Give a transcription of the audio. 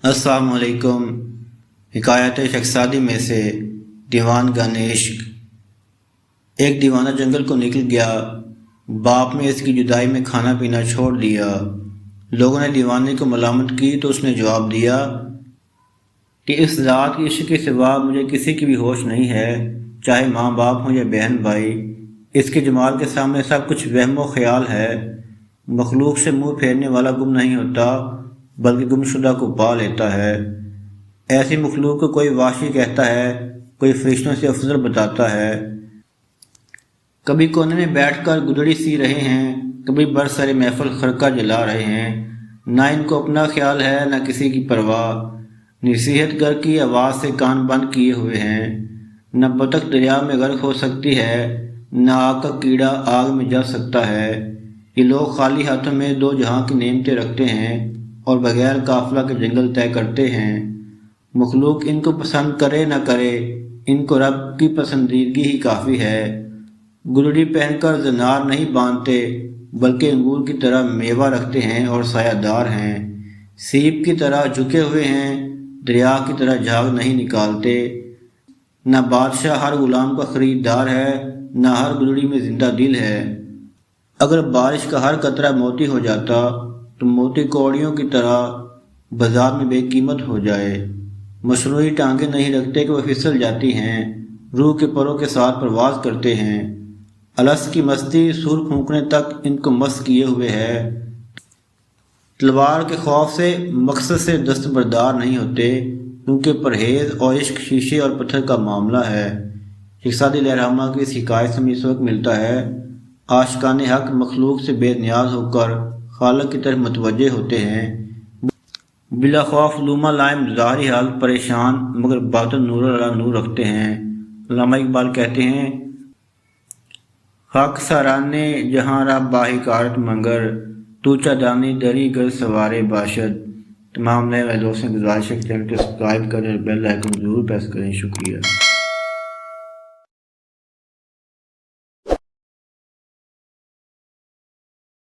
السلام علیکم۔ حکایت شخصادی میں سے دیوان گن عشق۔ ایک دیوانہ جنگل کو نکل گیا۔ باپ نے اس کی جدائی میں کھانا پینا چھوڑ دیا۔ لوگوں نے دیوانے کو ملامت کی تو اس نے جواب دیا کہ اس ذات کی عشق کے سوا مجھے کسی کی بھی ہوش نہیں ہے، چاہے ماں باپ ہوں یا بہن بھائی۔ اس کے جمال کے سامنے سب کچھ وہم و خیال ہے۔ مخلوق سے منہ پھیرنے والا گم نہیں ہوتا بلکہ گم شدہ کو پا لیتا ہے۔ ایسی مخلوق کو کوئی وحشی کہتا ہے، کوئی فرشتوں سے افضل بتاتا ہے۔ کبھی کونے میں بیٹھ کر گدڑی سی رہے ہیں، کبھی برسر محفل خرقہ جلا رہے ہیں۔ نہ ان کو اپنا خیال ہے نہ کسی کی پرواہ۔ نصیحت گر کی آواز سے کان بند کیے ہوئے ہیں۔ نہ بطخ دریا میں غرق ہو سکتی ہے، نہ آگ کا کیڑا آگ میں جل سکتا ہے۔ یہ لوگ خالی ہاتھوں میں دو جہاں کی نعمتیں رکھتے ہیں اور بغیر قافلہ کے جنگل طے کرتے ہیں۔ مخلوق ان کو پسند کرے نہ کرے، ان کو رب کی پسندیدگی ہی کافی ہے۔ گدڑی پہن کر زنار نہیں باندھتے بلکہ انگور کی طرح میوہ رکھتے ہیں اور سایہ دار ہیں۔ سیب کی طرح جھکے ہوئے ہیں، دریا کی طرح جھاگ نہیں نکالتے۔ نہ بادشاہ ہر غلام کا خریدار ہے، نہ ہر گدڑی میں زندہ دل ہے۔ اگر بارش کا ہر قطرہ موتی ہو جاتا تو موتی کوڑیوں کی طرح بازار میں بے قیمت ہو جائے۔ مصنوعی ٹانگیں نہیں رکھتے کہ وہ پھسل جاتی ہیں، روح کے پروں کے ساتھ پرواز کرتے ہیں۔ الست کی مستی سور پھونکنے تک ان کو مست کیے ہوئے ہے۔ تلوار کے خوف سے مقصد سے دستبردار نہیں ہوتے، کیونکہ پرہیز اور عشق شیشے اور پتھر کا معاملہ ہے۔ شخصادی لہرامہ کی اس حکایت سے اس وقت ملتا ہے عاشقان حق مخلوق سے بے نیاز ہو کر خالق کی طرف متوجہ ہوتے ہیں۔ بلا خوف لوما لائم ظاہری حالت پریشان مگر باطن نور اللہ نور رکھتے ہیں۔ علامہ اقبال کہتے ہیں حق سرانے جہاں را باحکارت مگر تو چادانی دری گر سوارے باشد۔ تمام نئے دوستوں کی گزارش ہے کہ چینل کو سبسکرائب کریں اور بیل آئیکن ضرور پریس کریں۔ شکریہ۔